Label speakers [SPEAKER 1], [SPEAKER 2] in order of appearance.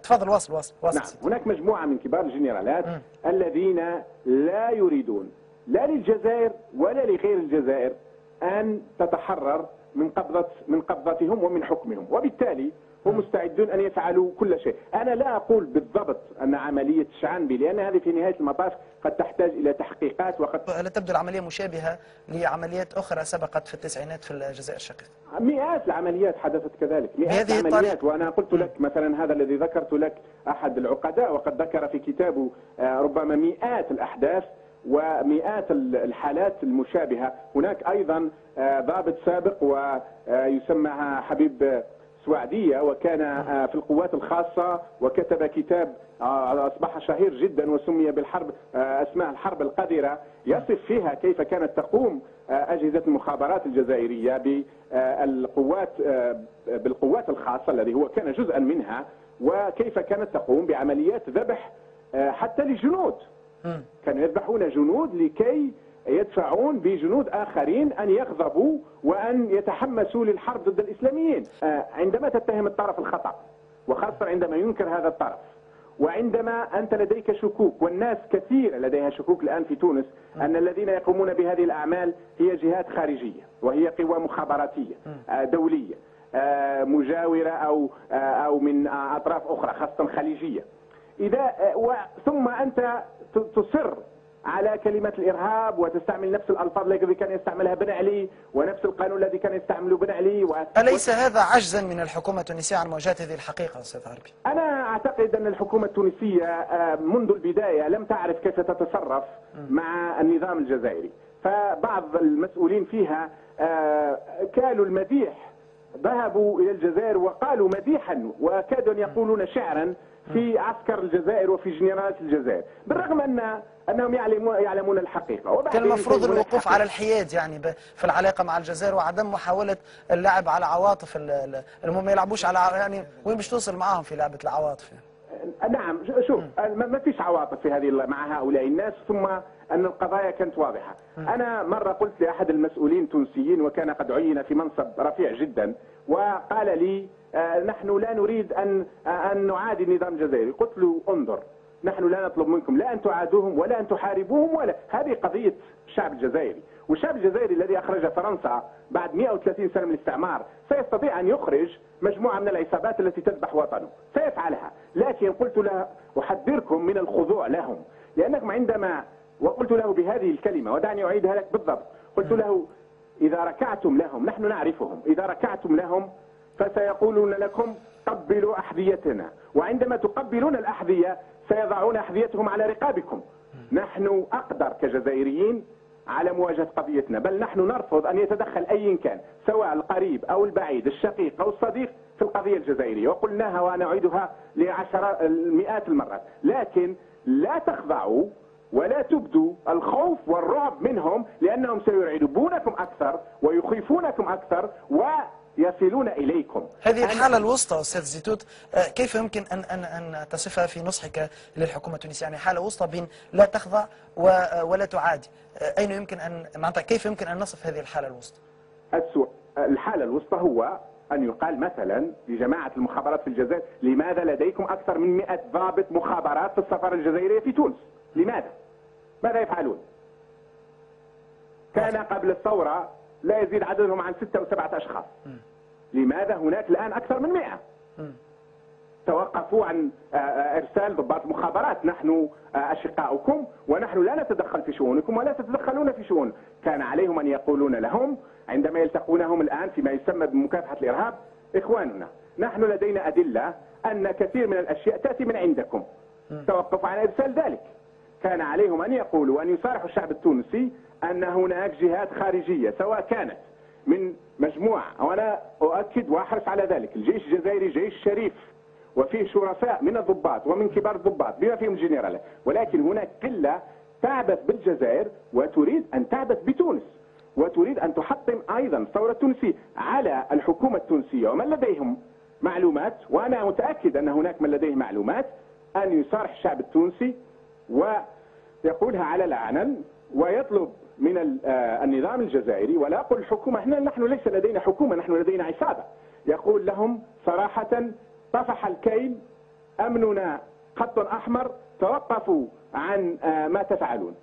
[SPEAKER 1] تفضل واصل.
[SPEAKER 2] نعم، هناك مجموعة من كبار الجنرالات الذين لا يريدون لا للجزائر ولا لغير الجزائر أن تتحرر من قبضتهم ومن حكمهم، وبالتالي هم مستعدون أن يفعلوا كل شيء. أنا لا أقول بالضبط أن عملية الشعنبي، لأن هذه في نهاية المطاف قد تحتاج إلى تحقيقات
[SPEAKER 1] لا تبدو العملية مشابهة لعمليات أخرى سبقت في التسعينات في الجزائر الشقيقة؟
[SPEAKER 2] مئات العمليات حدثت كذلك، مئات العمليات. وأنا قلت لك مثلا هذا الذي ذكرت لك أحد العقداء، وقد ذكر في كتابه ربما مئات الأحداث ومئات الحالات المشابهة. هناك أيضا ضابط سابق ويسمى حبيب سوعدية، وكان في القوات الخاصة وكتب كتاب أصبح شهير جدا وسمي بالحرب، اسمها الحرب القذرة، يصف فيها كيف كانت تقوم أجهزة المخابرات الجزائرية بالقوات الخاصة الذي هو كان جزءا منها، وكيف كانت تقوم بعمليات ذبح حتى للجنود. كانوا يذبحون جنود لكي يدفعون بجنود آخرين أن يغضبوا وأن يتحمسوا للحرب ضد الإسلاميين. عندما تتهم الطرف الخطأ، وخاصة عندما ينكر هذا الطرف، وعندما أنت لديك شكوك، والناس كثيرة لديها شكوك الآن في تونس أن الذين يقومون بهذه الأعمال هي جهات خارجية وهي قوى مخابراتية دولية مجاورة أو من أطراف أخرى خاصة خليجية. ثم أنت تصر على كلمة الإرهاب وتستعمل نفس الألفاظ التي كان يستعملها بن علي ونفس القانون الذي كان يستعمله بن علي
[SPEAKER 1] أليس هذا عجزا من الحكومة التونسية عن مواجهة هذه الحقيقة أستاذ غربي؟
[SPEAKER 2] أنا أعتقد أن الحكومة التونسية منذ البداية لم تعرف كيف تتصرف مع النظام الجزائري، فبعض المسؤولين فيها كالوا المديح، ذهبوا إلى الجزائر وقالوا مديحا وكادوا أن يقولون شعرا في عسكر الجزائر وفي جنرالات الجزائر، بالرغم أنهم يعلمون الحقيقة.
[SPEAKER 1] كان المفروض الوقوف على الحياد يعني في العلاقة مع الجزائر، وعدم محاولة اللعب على عواطف المهم ما يلعبوش على يعني وين باش توصل معاهم في لعبة العواطف.
[SPEAKER 2] نعم، شوف ما فيش عواطف في هذه مع هؤلاء الناس، ثم أن القضايا كانت واضحة. أنا مرة قلت لأحد المسؤولين التونسيين وكان قد عين في منصب رفيع جدا، وقال لي نحن لا نريد أن نعادي النظام الجزائري. قلت له انظر، نحن لا نطلب منكم لا أن تعادوهم ولا أن تحاربوهم، ولا هذه قضية الشعب الجزائري، والشعب الجزائري الذي أخرج فرنسا بعد 130 سنة من الاستعمار سيستطيع أن يخرج مجموعة من العصابات التي تذبح وطنه، سيفعلها. لكن قلت له أحذركم من الخضوع لهم، لأنكم عندما وقلت له بهذه الكلمة ودعني أعيدها لك بالضبط، قلت له إذا ركعتم لهم، نحن نعرفهم، إذا ركعتم لهم فسيقولون لكم قبلوا أحذيتنا، وعندما تقبلون الأحذية سيضعون أحذيتهم على رقابكم. نحن أقدر كجزائريين على مواجهة قضيتنا، بل نحن نرفض أن يتدخل أي كان سواء القريب أو البعيد الشقيق أو الصديق في القضية الجزائرية، وقلناها وأنا أعيدها مئات المرات. لكن لا تخضعوا ولا تبدوا الخوف والرعب منهم، لأنهم سيرعبونكم أكثر ويخيفونكم أكثر ويصلون إليكم.
[SPEAKER 1] هذه الحالة الوسطى أستاذ زيتوت كيف يمكن أن تصفها في نصحك للحكومة التونسية؟ يعني حالة وسطى بين لا تخضع ولا تعادي، أين يمكن كيف يمكن أن نصف هذه الحالة الوسطى؟
[SPEAKER 2] الحالة الوسطى هو أن يقال مثلا لجماعة المخابرات في الجزائر لماذا لديكم أكثر من 100 ضابط مخابرات في السفارة الجزائرية في تونس؟ لماذا؟ ماذا يفعلون؟ كان قبل الثورة لا يزيد عددهم عن 6 أو 7 أشخاص. لماذا هناك الآن أكثر من 100؟ توقفوا عن إرسال ضباط مخابرات. نحن أشقاؤكم ونحن لا نتدخل في شؤونكم ولا تتدخلون في شؤون. كان عليهم أن يقولون لهم عندما يلتقونهم الآن فيما يسمى بمكافحة الإرهاب: إخواننا، نحن لدينا أدلة أن كثير من الأشياء تأتي من عندكم، توقفوا عن إرسال ذلك. كان عليهم أن يقولوا وأن يصارحوا الشعب التونسي أن هناك جهات خارجية سواء كانت من مجموعة، وأنا أؤكد وأحرص على ذلك، الجيش الجزائري جيش شريف وفيه شرفاء من الضباط ومن كبار الضباط بما فيهم الجنرالات، ولكن هناك قلة تعبث بالجزائر وتريد أن تعبث بتونس وتريد أن تحطم أيضا الثورة التونسية على الحكومة التونسية ومن لديهم معلومات، وأنا متأكد أن هناك من لديه معلومات، أن يصارح الشعب التونسي ويقولها على العلن ويطلب من النظام الجزائري، ولا أقول الحكومة، نحن ليس لدينا حكومة، نحن لدينا عصابة، يقول لهم صراحة: طفح الكيل أمننا خط أحمر، توقفوا عن ما تفعلون.